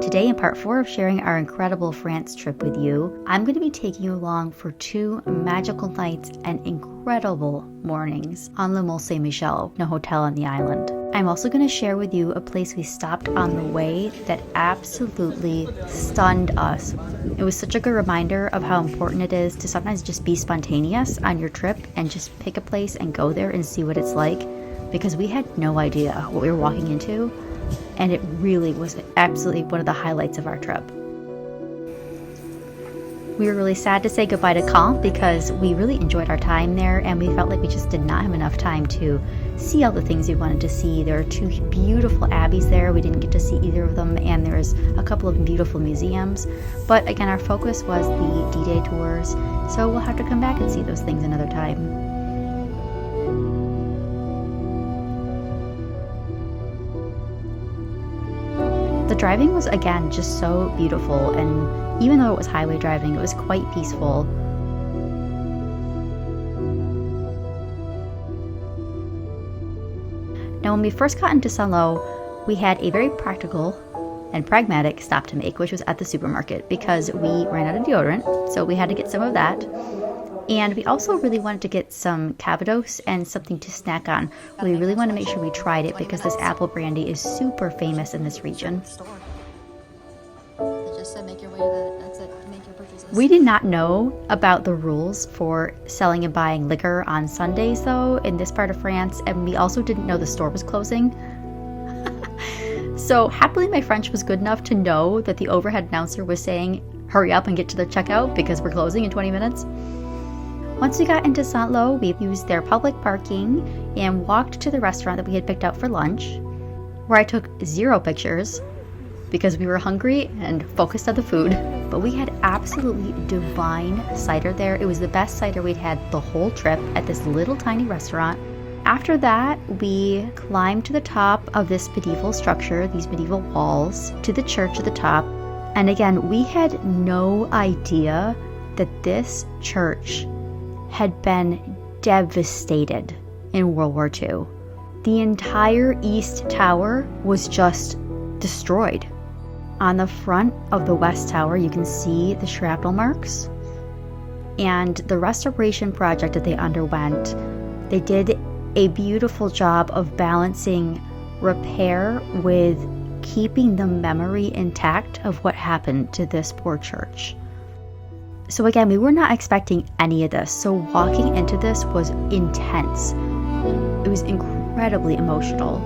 Today, in part 4 of sharing our incredible France trip with you, I'm going to be taking you along for 2 magical nights and incredible mornings on Le Mont Saint-Michel, no hotel on the island. I'm also going to share with you a place we stopped on the way that absolutely stunned us. It was such a good reminder of how important it is to sometimes just be spontaneous on your trip and just pick a place and go there and see what it's like, because we had no idea what we were walking into. And it really was absolutely one of the highlights of our trip. We were really sad to say goodbye to Caen because we really enjoyed our time there, and we felt like we just did not have enough time to see all the things we wanted to see. There are 2 beautiful abbeys there. We didn't get to see either of them, and there's a couple of beautiful museums. But again, our focus was the D-Day tours, so we'll have to come back and see those things another time. The driving was, again, just so beautiful, and even though it was highway driving, it was quite peaceful. Now, when we first got into Saint-Lô, we had a very practical and pragmatic stop to make, which was at the supermarket, because we ran out of deodorant, so we had to get some of that. And we also really wanted to get some Calvados and something to snack on. We really want to make sure we tried it because this apple brandy is super famous in this region. We did not know about the rules for selling and buying liquor on Sundays, though, in this part of France, and we also didn't know the store was closing. So happily, my French was good enough to know that the overhead announcer was saying, hurry up and get to the checkout because we're closing in 20 minutes. Once we got into Saint-Lô, we used their public parking and walked to the restaurant that we had picked out for lunch, where I took 0 pictures because we were hungry and focused on the food. But we had absolutely divine cider there. It was the best cider we'd had the whole trip at this little tiny restaurant. After that, we climbed to the top of this medieval structure, these medieval walls, to the church at the top. And again, we had no idea that this church had been devastated in World War II. The entire East Tower was just destroyed. On the front of the West Tower, you can see the shrapnel marks. And the restoration project that they underwent, they did a beautiful job of balancing repair with keeping the memory intact of what happened to this poor church. So again, we were not expecting any of this, so walking into this was intense. It was incredibly emotional.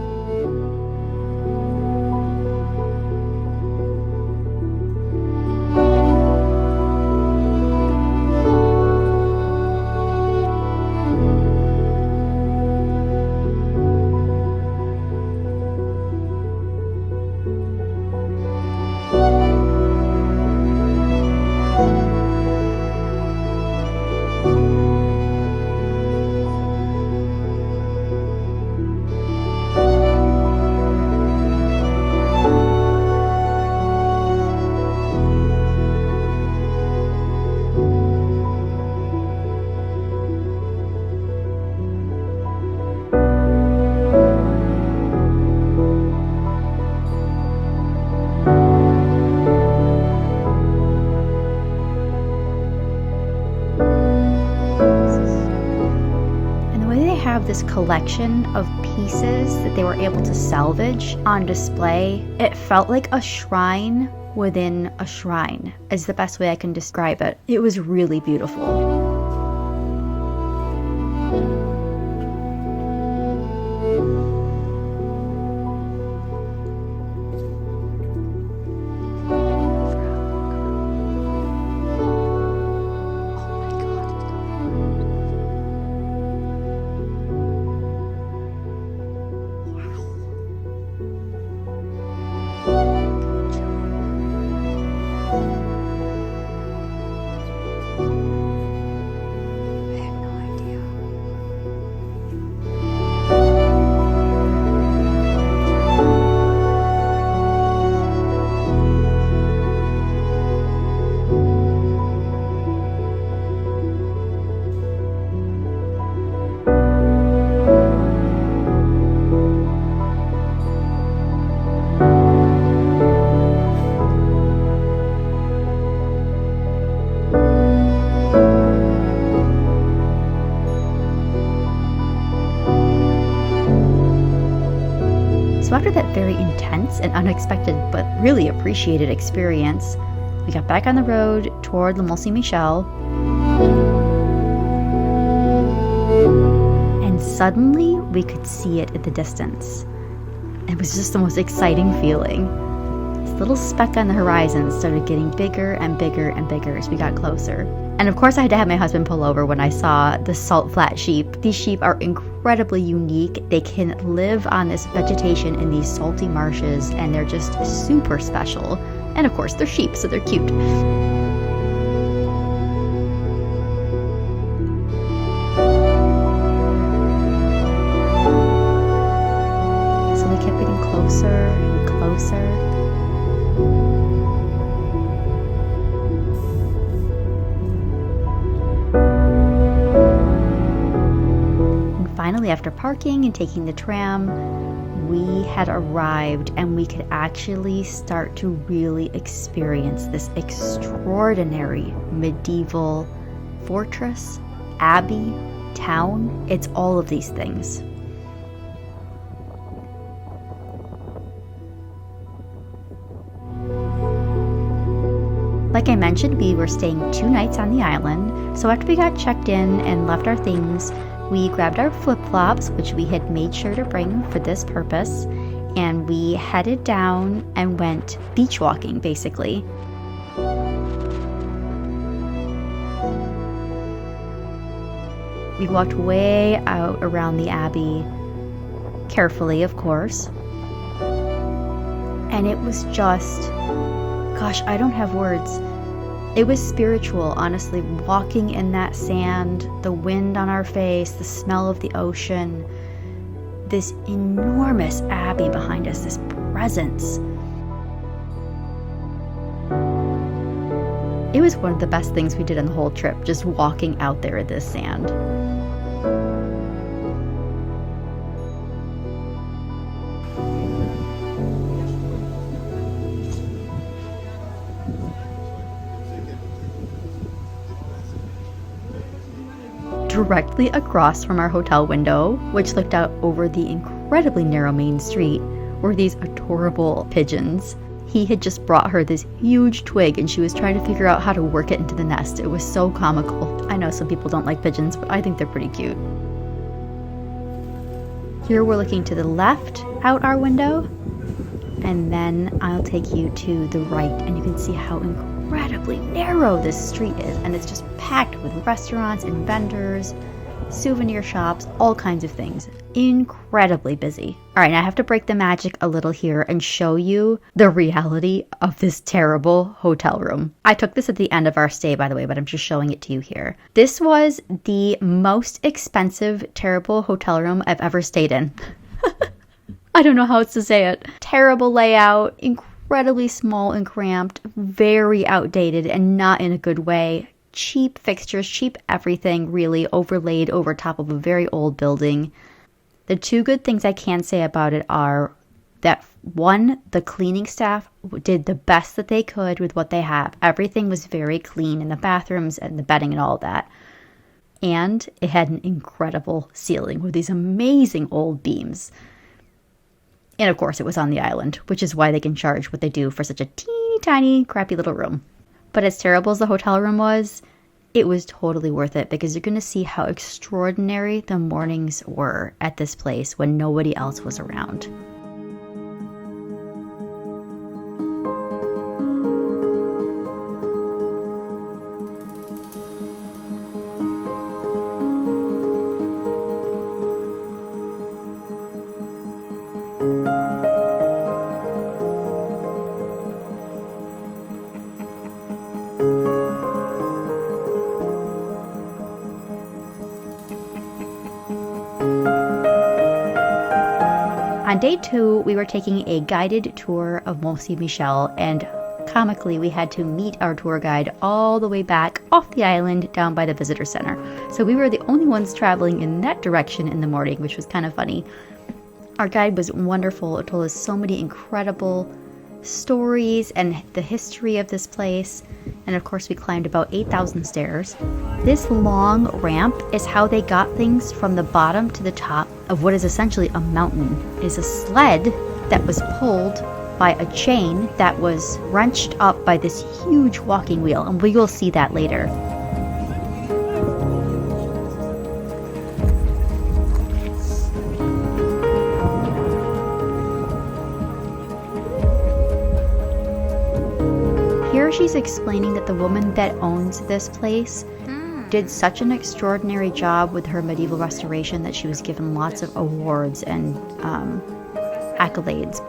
This collection of pieces that they were able to salvage on display. It felt like a shrine within a shrine, is the best way I can describe it. It was really beautiful. intense and unexpected, but really appreciated experience. We got back on the road toward the Mont Saint-Michel. And suddenly we could see it in the distance. It was just the most exciting feeling. This little speck on the horizon started getting bigger and bigger and bigger as we got closer. And of course I had to have my husband pull over when I saw the salt flat sheep. These sheep are incredibly unique. They can live on this vegetation in these salty marshes, and they're just super special. And of course they're sheep, so they're cute. So we kept getting closer and closer. Finally, after parking and taking the tram, we had arrived and we could actually start to really experience this extraordinary medieval fortress, abbey, town. It's all of these things. Like I mentioned, we were staying 2 nights on the island, so after we got checked in and left our things, we grabbed our flip-flops, which we had made sure to bring for this purpose, and we headed down and went beach walking, basically. We walked way out around the abbey, carefully, of course. And it was just, gosh, I don't have words. It was spiritual, honestly, walking in that sand, the wind on our face, the smell of the ocean, this enormous abbey behind us, this presence. It was one of the best things we did on the whole trip, just walking out there in this sand. Directly across from our hotel window, which looked out over the incredibly narrow main street, were these adorable pigeons. He had just brought her this huge twig and she was trying to figure out how to work it into the nest. It was so comical. I know some people don't like pigeons, but I think they're pretty cute. Here we're looking to the left out our window, and then I'll take you to the right and you can see how incredibly narrow this street is, and it's just packed with restaurants and vendors, souvenir shops, all kinds of things. Incredibly busy. All right, now I have to break the magic a little here and show you the reality of this terrible hotel room. I took this at the end of our stay, by the way, but I'm just showing it to you here. This was the most expensive, terrible hotel room I've ever stayed in. I don't know how else to say it. Terrible layout, incredibly small and cramped, very outdated and not in a good way. Cheap fixtures, cheap everything, really overlaid over top of a very old building. The 2 good things I can say about it are that, 1, the cleaning staff did the best that they could with what they have. Everything was very clean in the bathrooms and the bedding and all of that. And it had an incredible ceiling with these amazing old beams. And of course it was on the island, which is why they can charge what they do for such a teeny tiny crappy little room. But as terrible as the hotel room was, it was totally worth it because you're going to see how extraordinary the mornings were at this place when nobody else was around. On day 2, we were taking a guided tour of Mont Saint-Michel, and comically, we had to meet our tour guide all the way back off the island down by the visitor center. So we were the only ones traveling in that direction in the morning, which was kind of funny. Our guide was wonderful. It told us so many incredible stories and the history of this place. And of course, we climbed about 8,000 stairs. This long ramp is how they got things from the bottom to the top of what is essentially a mountain. It is a sled that was pulled by a chain that was wrenched up by this huge walking wheel, and we will see that later. Here she's explaining that the woman that owns this place did such an extraordinary job with her medieval restoration that she was given lots of awards and accolades.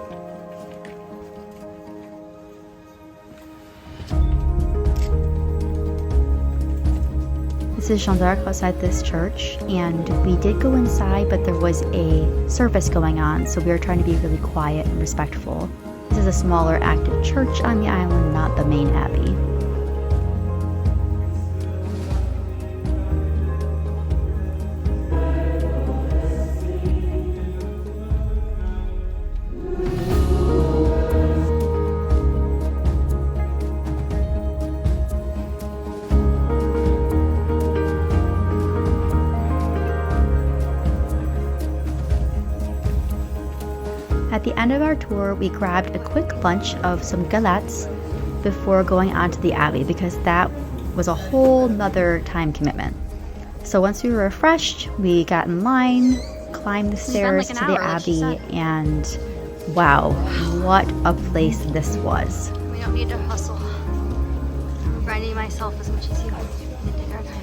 This is Jeanne d'Arc outside this church, and we did go inside, but there was a service going on, so we were trying to be really quiet and respectful. This is a smaller active church on the island, not the main abbey. At the end of our tour, we grabbed a quick lunch of some galettes before going on to the abbey, because that was a whole nother time commitment. So once we were refreshed, we got in line, climbed the stairs to the abbey, and wow, what a place this was. We don't need to hustle. I'm grinding myself as much as you. We can take our time.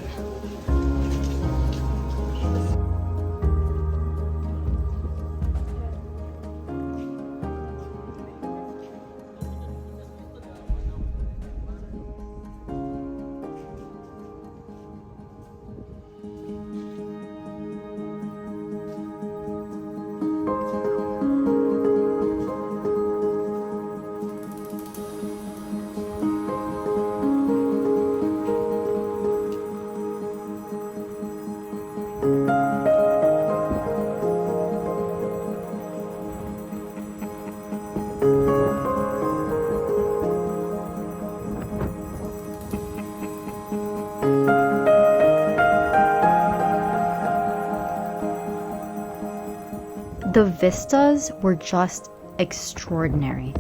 The vistas were just extraordinary.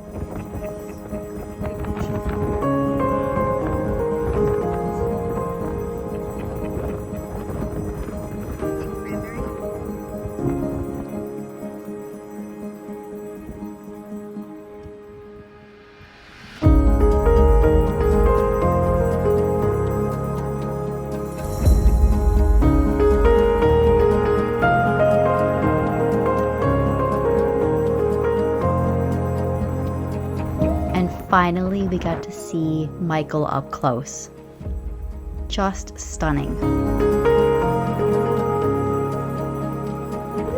Finally, we got to see Michael up close. Just stunning.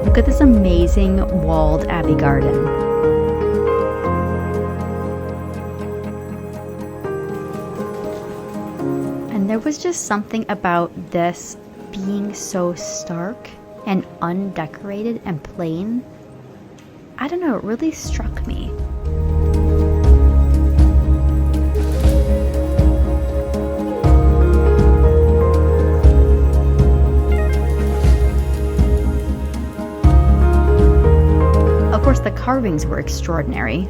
Look at this amazing walled abbey garden. And there was just something about this being so stark and undecorated and plain. I don't know, it really struck me. Of course, the carvings were extraordinary.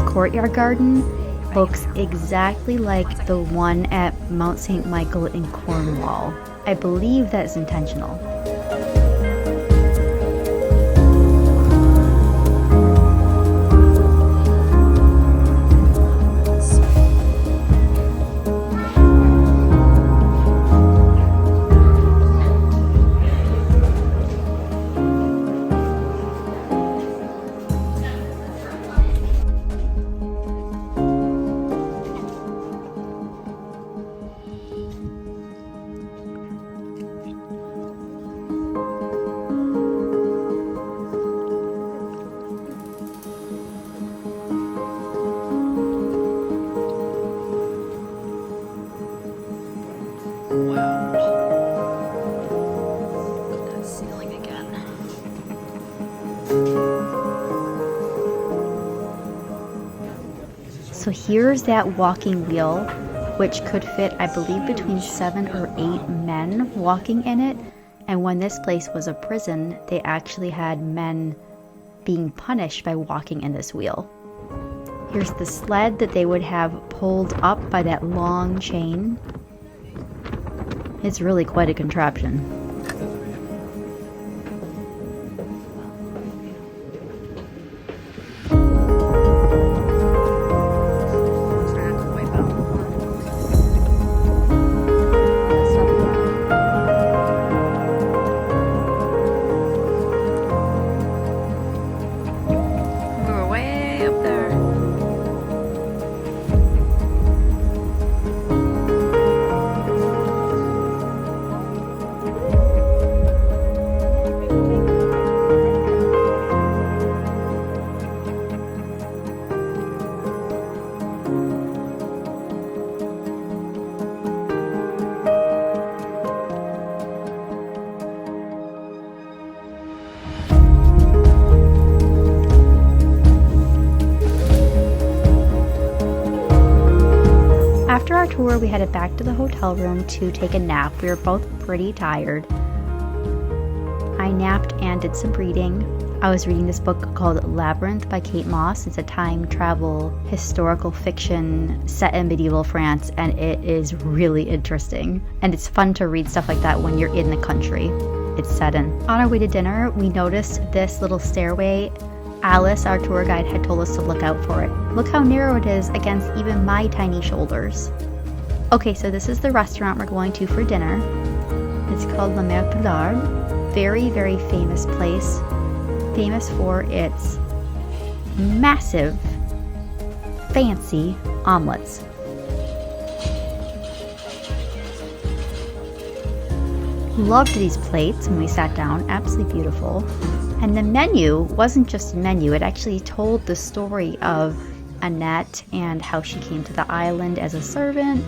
Courtyard garden looks exactly like the one at Mount St. Michael in Cornwall. I believe that's intentional. Wow. Look at that ceiling again. So here's that walking wheel, which could fit, I believe, between 7 or 8 men walking in it. And when this place was a prison, they actually had men being punished by walking in this wheel. Here's the sled that they would have pulled up by that long chain. It's really quite a contraption. After our tour, we headed back to the hotel room to take a nap. We were both pretty tired. I napped and did some reading. I was reading this book called Labyrinth by Kate Moss. It's a time travel historical fiction set in medieval France, and it is really interesting. And it's fun to read stuff like that when you're in the country it's set in. On our way to dinner, we noticed this little stairway. Alice, our tour guide, had told us to look out for it. Look how narrow it is against even my tiny shoulders. Okay, so this is the restaurant we're going to for dinner. It's called La Mère Pilarde. Very, very famous place. Famous for its massive, fancy omelets. Loved these plates when we sat down. Absolutely beautiful. And the menu wasn't just a menu, it actually told the story of Annette and how she came to the island as a servant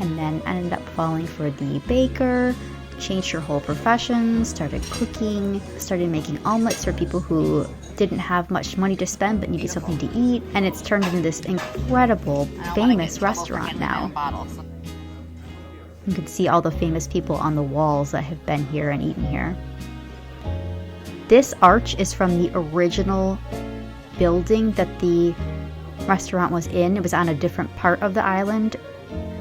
and then ended up falling for the baker, changed her whole profession, started cooking, started making omelets for people who didn't have much money to spend but needed something to eat, and it's turned into this incredible, famous restaurant now. You can see all the famous people on the walls that have been here and eaten here. This arch is from the original building that the restaurant was in. It was on a different part of the island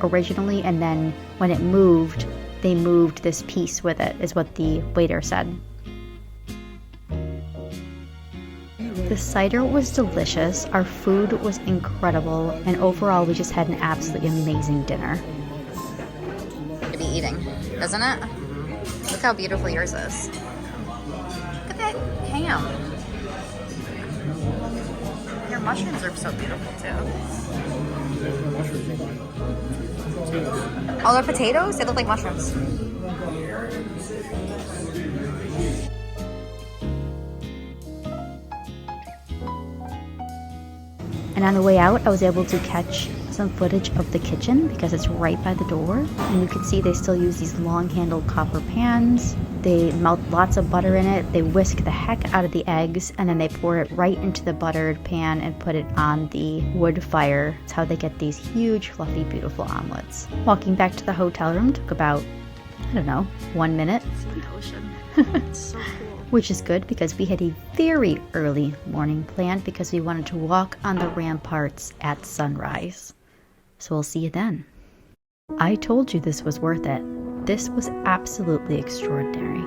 originally, and then when it moved, they moved this piece with it, is what the waiter said. The cider was delicious, our food was incredible, and overall we just had an absolutely amazing dinner. To be eating, doesn't it? Look how beautiful yours is. Look at that ham. Your mushrooms are so beautiful too. All our potatoes, they look like mushrooms. And on the way out, I was able to catch some footage of the kitchen because it's right by the door. And you can see they still use these long-handled copper pans. They melt lots of butter in it. They whisk the heck out of the eggs, and then they pour it right into the buttered pan and put it on the wood fire. That's how they get these huge, fluffy, beautiful omelets. Walking back to the hotel room took about, 1 minute. It's the ocean. It's so cool. Which is good because we had a very early morning planned because we wanted to walk on the ramparts at sunrise. So we'll see you then. I told you this was worth it. This was absolutely extraordinary.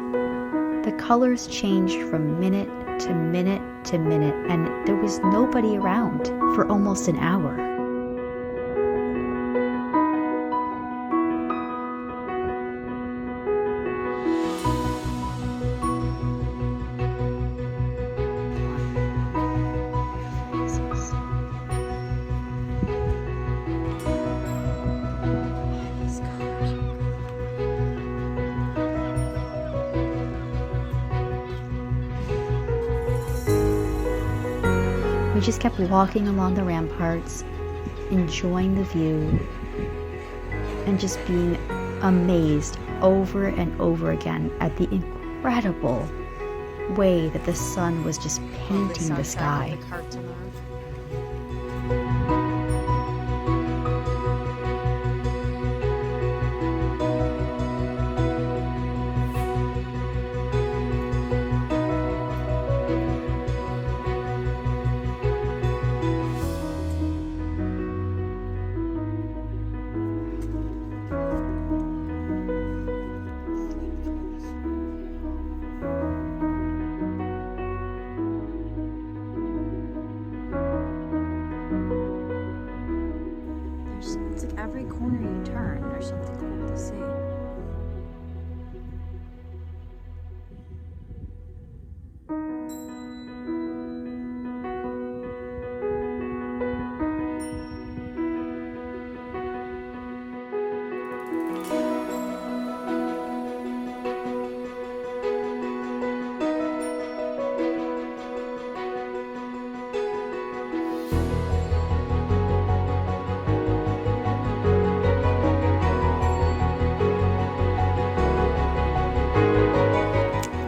The colors changed from minute to minute to minute, and there was nobody around for almost an hour. We just kept walking along the ramparts, enjoying the view, and just being amazed over and over again at the incredible way that the sun was just painting the sky. It's like every corner you turn, there's something cool to see.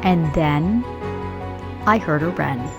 And then I heard a wren.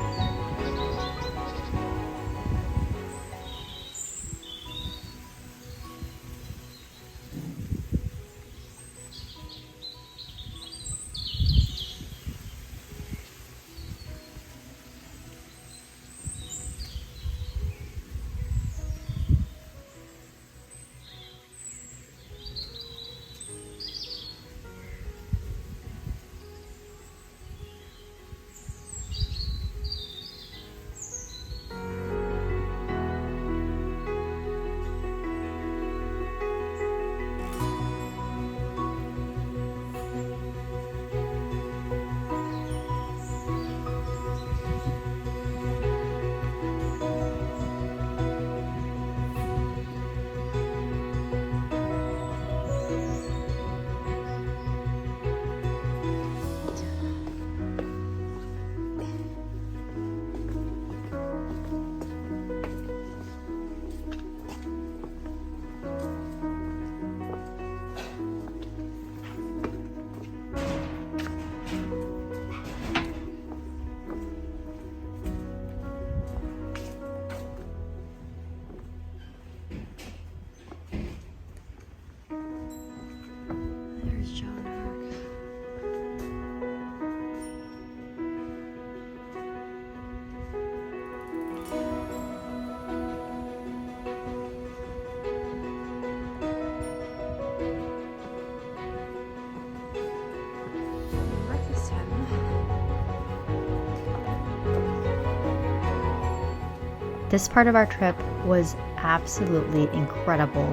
This part of our trip was absolutely incredible,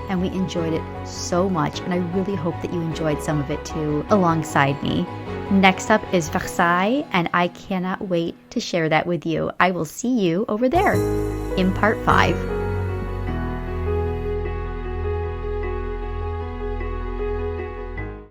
and we enjoyed it so much, and I really hope that you enjoyed some of it too alongside me. Next up is Versailles, and I cannot wait to share that with you. I will see you over there in part 5.